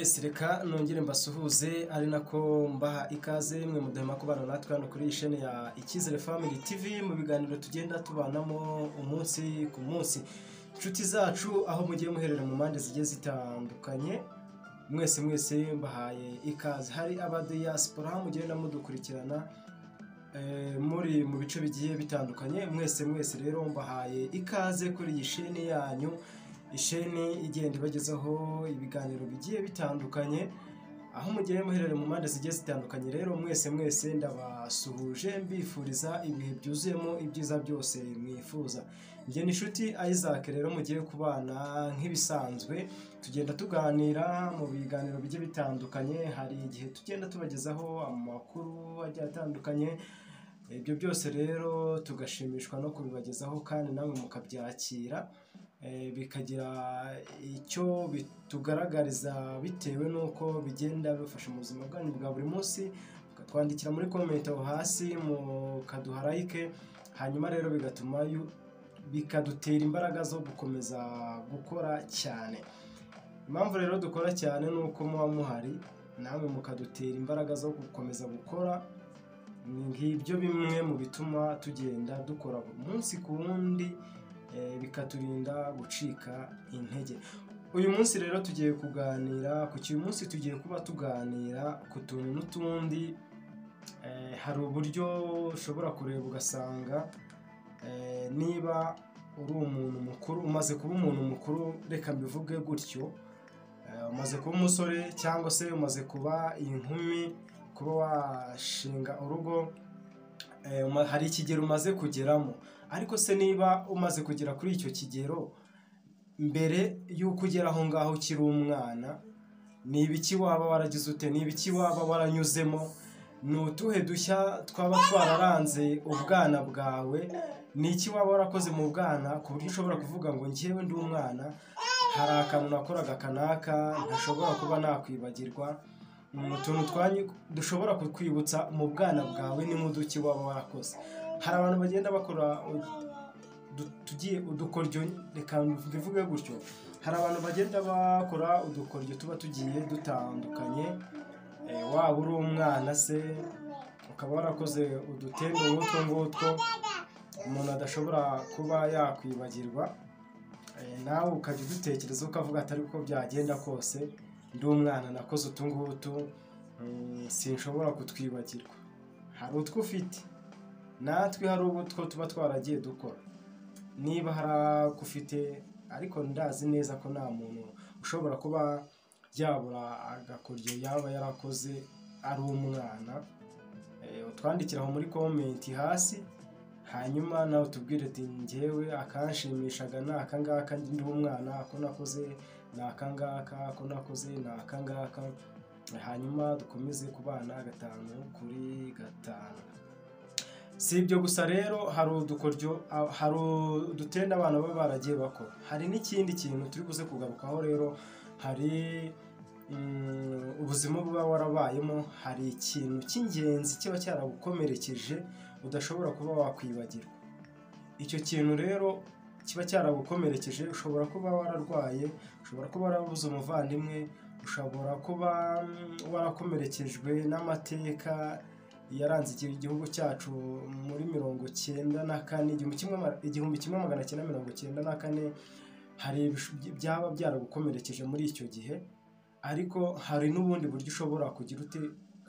Yes, reka nongere mbasuhuze ari nako mbaha ikaze mwe mudahema kubana natwe hano kuri iyi chaîne ya Icyizere Family TV mu biganiro tugenda tubanamo umunsi ku munsi. Inshuti zacu aho mugiye muherera mu mande zigiye zitandukanye, mwese mbahaye ikaze. Hari abadiaspora mugenda mudukurikirana muri mu bice bigiye bitandukanye, mwese rero mbahaye ikaze kuri iyi chaîne yanyu. Isheni igenda ibagezaho ibiganiro bigiye bitandukanye aho mugiye muherere mu mande zigiye zitandukanye. Rero mwese ndabasuhuje mbifuriza ibihe byuzuyemo ibyiza byose mwifuza. Njye ni inshuti Isaac, rero mugiye kubana nk'ibisanzwe tugenda tuganira mu biganiro bigiye bitandukanye. Hari igihe tugenda tubagezaho amakuru agiye atandukanye, ibyo byose rero tugashimishwa no kubibagezaho kandi namwe mukabyakira bikagira icyo bitugaragariza bitewe nuko bigenda bifasha mu buzima bwanyu bwa buri munsi. Twandikira muri comment aho hasi mukaduha like, hanyuma rero bigatuma bikadutera imbaraga zo gukomeza gukora cyane. Impamvu rero dukora cyane nuko muba muhari namwe mukadutera imbaraga zo gukomeza gukora. Ngibyo bimwe mu bituma tugenda dukora umunsi ku wundi, bikaturinda gucika intege. Uyu munsi rero tugiye kuganira ku uyu munsi tugiye kuba tuganira ku tuntu n'utundi. Hari uburyo ushobora kureba ugasanga niba uri umuntu mukuru, umaze kuba umuntu mukuru, reka mbivuge gutyo, umaze kuba umusore cyangwa se umaze kuba inkumi, kuba washinga urugo, hari ikigero umaze kugeramo. Ariko se niba umaze kugera kuri icyo kigero, mbere y'uko ugera aho ngaho ukiri umwana, ni ibiki waba waragize ute? Ni ibiki waba waranyuzemo? Ni utuhe dushya twaba twararanze ubwana bwawe? Ni iki waba warakoze mu bwana ku buryo ushobora kuvuga ngo njyewe ndi umwana, hari akantu nakoraga kanaka ntashobora kuba nakwibagirwa? Utuntu dushobora kukwibutsa mu bwana bwawe ni muduki waba warakoze. Hari abantu bagenda bakora udukoryo, reka mbivuge gutyo, hari abantu bagenda bakora udukoryo tuba tugiye dutandukanye. Waba uri umwana se ukaba warakoze udutendo ngutwo umuntu adashobora kuba yakwibagirwa, nawe ukajya udutekereza ukavuga atari uko byagenda kose ndi umwana nakoze utungutu, sinshobora kutwibagirwa. Hari utwo ufite, natwe hari utwo tuba twaragiye dukora. Niba hari ufite, ariko ndazi neza ko nta muntu ushobora kuba yabura agakoryo yaba yarakoze ari umwana. Utwandikira aho muri comment hasi, hanyuma nawe utubwire ati njyewe akanshimishaga ni akangaka ndi umwana, ako nakoze ni akangaka, ako nakoze ni akangaka. Hanyuma dukomeze kubana 5 kuri 5. Si ibyo gusa rero, hari udukoryo, hari udutenda abana baba baragiye bakora. Hari n'ikindi kintu turi buze kugarukaho rero, hari ubuzima buba warabayemo. Hari ikintu cy'ingenzi kiba cyaragukomerekeje udashobora kuba wakwibagirwa. Icyo kintu rero kiba cyaragukomerekeje, ushobora kuba wararwaye, ushobora kuba warabuze umuvandimwe, ushobora kuba warakomerekejwe n'amateka yaranze igihugu cyacu muri 1994, 1994. Hari byaba byaragukomerekeje muri icyo gihe, ariko hari n'ubundi buryo ushobora kugira ute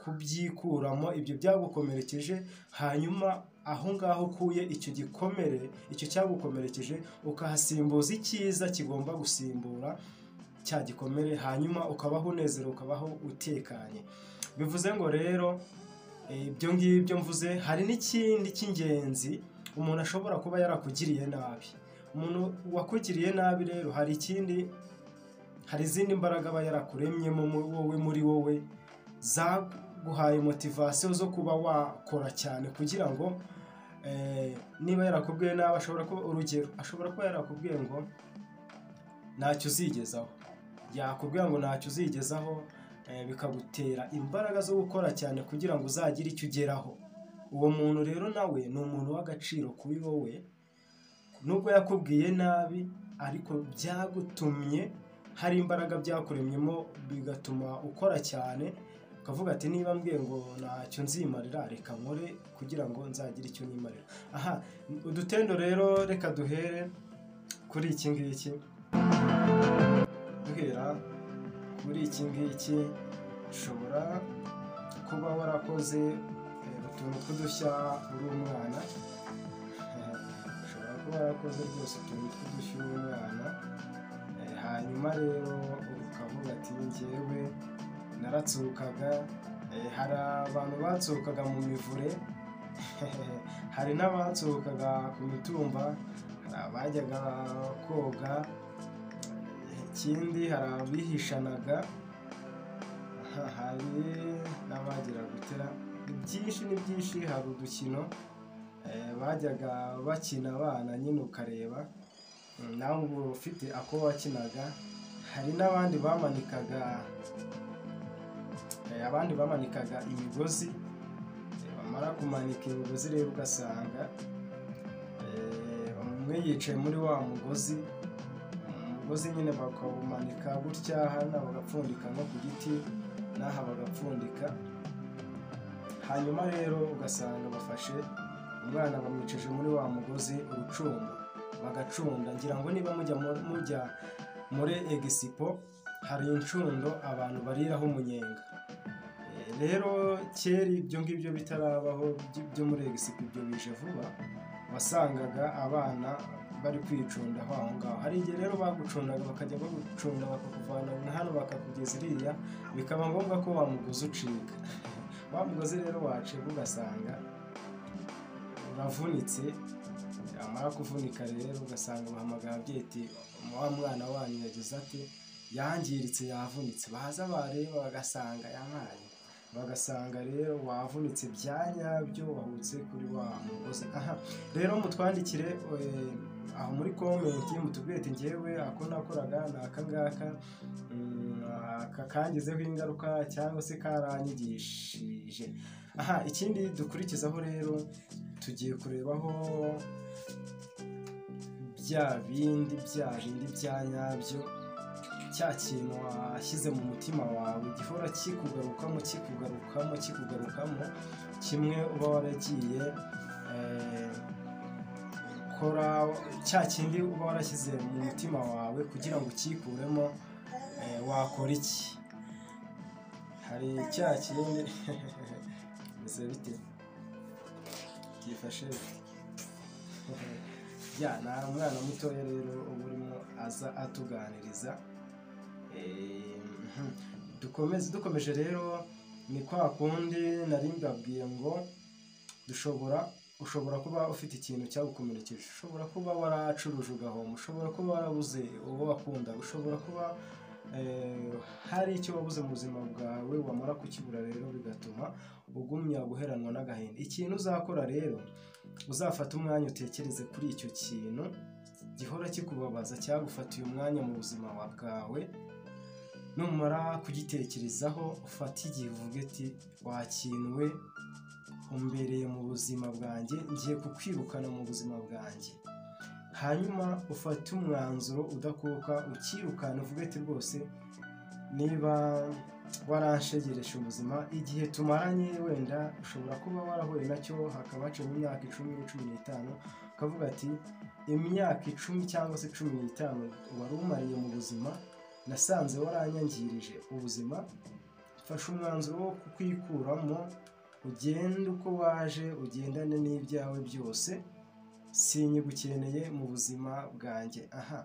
kubyikuramo ibyo byagukomerekeje. Hanyuma aho ngaho ukuye icyo gikomere, icyo cyagukomerekeje, ukahasimbuza icyiza kigomba gusimbura cya gikomere, hanyuma ukabaho unezerewe, ukabaho utekanye. Bivuze ngo rero ibyo ngibyo mvuze, hari n'ikindi cy'ingenzi umuntu ashobora kuba yarakugiriye nabi. Umuntu wakugiriye nabi rero, hari izindi mbaraga aba yarakuremyemo muri wowe zaguhaye motivation zo kuba wakora cyane, kugira ngo niba yarakubwiye nabi, ashobora kuba yarakubwiye ngo ntacyo uzigezaho, yakubwira ngo ntacyo uzigezaho, bikagutera imbaraga zo gukora cyane kugira ngo uzagire icyo ugeraho. Uwo muntu rero nawe ni umuntu w'agaciro kuri wowe, nubwo yakubwiye nabi ariko byagutumye hari imbaraga byakuremyemo bigatuma ukora cyane, ukavuga ati niba mbwiye ngo ntacyo nzimarira reka nkore kugira ngo nzagire icyo nimarira. Aha, udutendo rero reka duhere kuri iki ngiki. Duhera kuri iki ngiki, ushobora kuba warakoze utuntu tw'udushya uri umwana, ushobora kuba warakoze rwose utuntu tw'udushya uri umwana, hanyuma rero ukavuga ati njyewe naratsukaga. Hari abantu batsukaga mu mivure, hari n'abatsukaga ku mitumba, hari abajyaga koga, ikindi hari abihishanaga, hari n'abagira gutera. Ni byinshi, hari udukino bajyaga bakina abana nyine ukareba nawe uba ufite ako wakinaga. Hari n'abandi bamanikaga imigozi, bamara kumanika imigozi rero ugasanga umwe yicaye muri wa mugozi nyine bakawumanika gutya, hano bagapfundika no ku giti, n'aha bagapfundika. Hanyuma rero ugasanga bafashe umwana bamwicaje muri wa mugozi urucundo, bagacunda. Ngira ngo niba mujya muri egisipo hari incundo abantu bariraho umunyenga. Rero kera ibyo ngibyo bitarabaho byo muri egisipo, ibyo bije vuba, wasangaga abana bari kwicundaho aho ngaho. Hari igihe rero bagucundaga, bakajya bagucunda bakakuvana hano bakakugeza iriya, bikaba ngombwa ko wa mugozi ucika. Wa mugozi rero wacika ugasanga uravunitse. Yamara kuvunika rero ugasanga bahamagara ababyeyi ati wa mwana wanyu yagize ati yangiritse, yavunitse. Baza bareba bagasanga yamaye, bagasanga rero wavunitse bya nyabyo, wahutse kuri wa mugozi. Aha rero mutwandikire aho muri komenti, mutubwire ati njyewe ako nakoraga ni aka ngaka, kangizeho ingaruka cyangwa se karanyigishije. Aha, ikindi dukurikizaho rero tugiye kurebaho bya bindi bya nyabyo, cya kintu washyize mu mutima wawe gihora kikugarukamo, kimwe uba waragiye kora, cya kindi uba warashyize mu mutima wawe kugira ngo ukikuremo, wakora iki? Hari cya kindi mbese bite byifashe ya na umwana mutoya rero uba urimo aza atuganiriza. Dukomeje rero, ni kwa kundi nari mbabwiye ngo ushobora kuba ufite ikintu cyagukomerekeje, ushobora kuba waracuruje ugahomba, ushobora kuba warabuze uwo wakunda, ushobora kuba hari icyo wabuze mu buzima bwawe, wamara kukibura rero bigatuma ugumya guheranwa n'agahinda. Ikintu uzakora rero, uzafata umwanya utekereze kuri icyo kintu gihora kikubabaza, cyagufatiye umwanya mu buzima bwawe. Numara kugitekerezaho, ufate igihe uvuge ati wakinwe, umbereye mu buzima bwanjye, ngiye kukwirukana mu buzima bwanjye. Hanyuma ufate umwanzuro udakuka, ukirukana, uvuge ati rwose niba waranshegereje ubuzima, igihe tumaranye wenda ushobora kuba warahuye nacyo, hakaba haciyemo imyaka 10, 15, ukavuga ati imyaka 10 cyangwa se 15 wari umariye mu buzima, nasanze waranyangirije ubuzima. Fasha umwanzuro wo kukwikuramo, ugende uko waje, ugendane n'ibyawe byose, sinyigukeneye mu buzima bwanjye. Aha,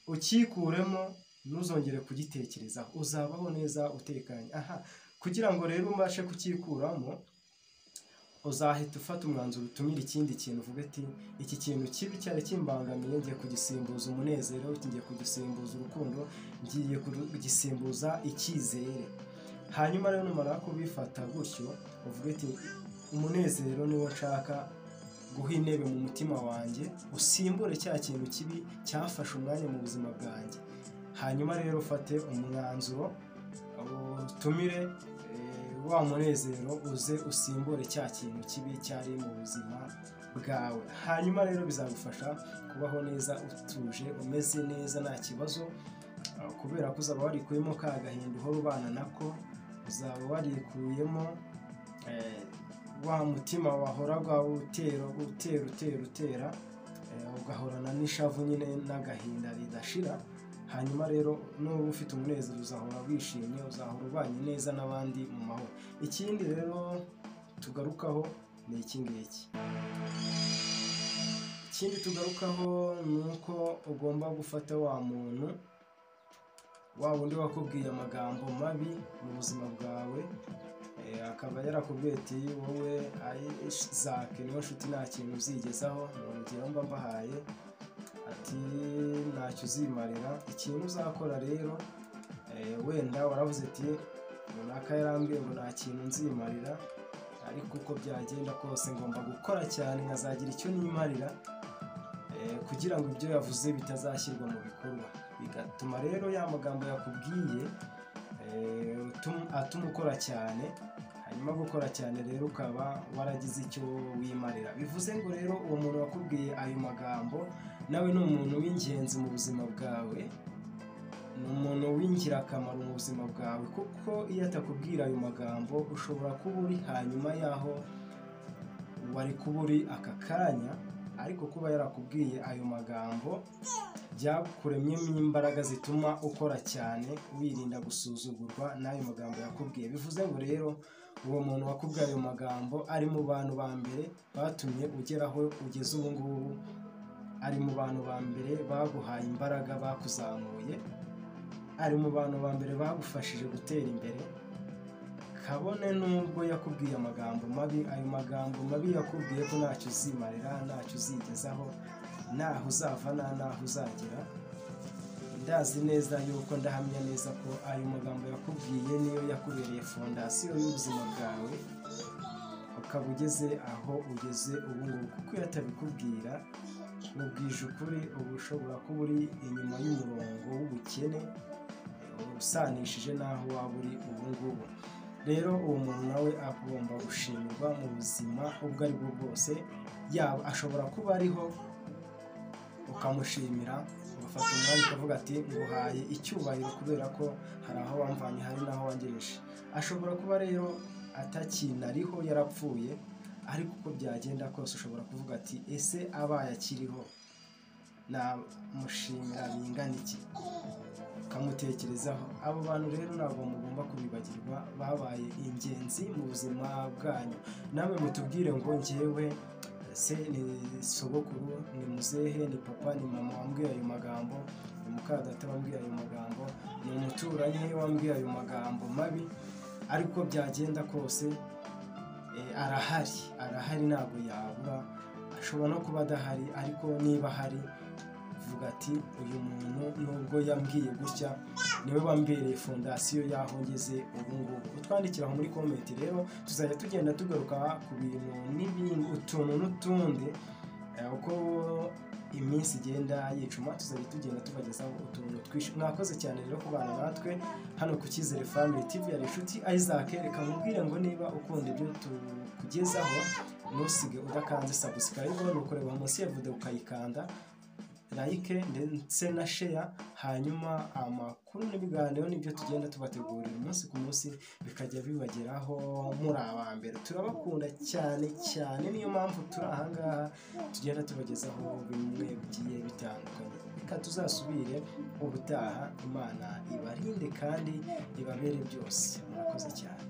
ukikuremo, ntuzongere kugitekerezaho, uzabaho neza utekanye. Aha, kugira ngo rero umbashe kukikuramo, uzahita ufata umwanzuro, utumira ikindi kintu, uvuga ati iki kintu kibi cyari kimbangamiye, ngiye kugisimbuza umunezero, ngiye kugisimbuza urukundo, ngiye kugisimbuza icyizere. Hanyuma rero numara kubifata gutyo, uvuga ati umunezero niwo nshaka guha intebe mu mutima wanjye, usimbure cya kintu kibi cyafashe umwanya mu buzima bwanjye. Hanyuma rero ufate umwanzuro, utumire wa munezero, uze usimbure cya kintu kibi cyari mu buzima bwawe. Hanyuma rero bizagufasha kubaho neza, utuje, umeze neza, nta kibazo. kubera ko uzaba warikuyemo ka gahinda uhora ubana nako, uzaba warikuyemo wa mutima wahoraga utera ugahorana n'ishavu nyine n'agahinda ridashira. Hanyuma rero n'uba ufite umunezero uzahora wishimye, uzahora ubanye neza n'abandi mu mahoro. Ikindi rero tugarukaho ni iki ngiki. Ikindi tugarukaho ni uko ugomba gufata wa muntu wa wundi wakubwiye amagambo mabi mu buzima bwawe, akaba yarakubwiye ati wowe Isaac niyo nshuti nta kintu uzigezaho, ni urugero mba mbahaye, ati ntacyo uzimarira. Ikintu uzakora rero, wenda waravuze ati runaka yarambwiye ngo nta kintu nzimarira, ariko uko byagenda kose ngomba gukora cyane nkazagira icyo nimarira, kugira ngo ibyo yavuze bitazashyirwa mu bikorwa. Bigatuma rero ya magambo yakubwiye atuma ukora cyane. Hanyuma gukora cyane rero ukaba waragize icyo wimarira. Bivuze ngo rero uwo muntu wakubwiye ayo magambo nawe ni umuntu w'ingenzi mu buzima bwawe, ni umuntu w'ingirakamaro mu buzima bwawe, kuko iyo atakubwira ayo magambo ushobora kuba uri hanyuma y'aho wari kuba uri aka kanya, ariko kuba yarakubwiye ayo magambo byakuremyemo imbaraga zituma ukora cyane wirinda gusuzugurwa n'ayo magambo yakubwiye. Bivuze ngo rero uwo muntu wakubwiye ayo magambo ari mu bantu ba mbere batumye ugeraho ugeze ubu ngubu, ari mu bantu ba mbere baguhaye imbaraga, bakuzamuye, ari mu bantu ba mbere bagufashije gutera imbere. Kabone nubwo yakubwiye amagambo mabi, ayo magambo mabi yakubwiye ko ntacyo uzimarira, ntacyo uzigezaho, ntaho uzava ntaho uzagera, ndazi neza yuko ndahamya neza ko ayo magambo yakubwiye niyo yakubereye fondasiyo y'ubuzima bwawe, ukaba ugeze aho ugeze ubu ngubu. Kuko iyo atabikubwira, mubwije ukuri, uba ushobora kuba uri inyuma y'umurongo w'ubukene usanishije n'aho waba uri ubu ngubu. Rero uwo muntu nawe agomba gushimirwa mu buzima ubwo ari bwo bwose. Yaba ashobora kuba ariho ukamushimira, ugafata umwanya ukavuga ati nguhaye icyubahiro kubera ko hari aho wamvanye, hari n'aho wangejeje. Ashobora kuba rero atakinariho, yarapfuye, ariko uko byagenda kose ushobora kuvuga ati ese abaye akiriho namushimira bingana iki, ukamutekerezaho. Abo bantu rero ntabwo mugomba kubibagirwa, babaye ingenzi mu buzima bwanyu. Namwe mutubwire ngo njyewe se ni sogokuru, ni muzehe, ni papa, ni mama wambwiye ayo magambo, ni mukadata wambwiye ayo magambo, ni umuturanyi wambwiye ayo magambo mabi, ariko byagenda kose arahari ntabwo yabura. Ashobora no kuba adahari, ariko niba ahari vuga ati uyu muntu nubwo yambwiye gutya niwe wambereye fondasiyo y'aho ngeze ubu ngubu. Utwandikira aho muri komenti rero, tuzajya tugenda tugaruka ku bintu n'ibindi, utuntu n'utundi, uko iminsi igenda yicuma tuzajya tugenda tubagezaho utuntu twinshi. Mwakoze cyane rero kubana natwe hano ku Cyizere Family TV. Yari inshuti Isaac. Reka mubwire ngo niba ukunda ibyo tukugezaho, ntusige udakanze subscribe, ni ukureba munsi ya video ukayikanda like ndetse na share. Hanyuma amakuru n'ibiganiro nibyo tugenda tubategurira umunsi ku munsi bikajya bibageraho muri abambere. Turabakunda cyane cyane, niyo mpamvu turi ahangaha tugenda tubagezaho bimwe bigiye bitandukanye. Reka tuzasubire ubutaha. Imana ibarinde kandi ibabere byose. Murakoze cyane.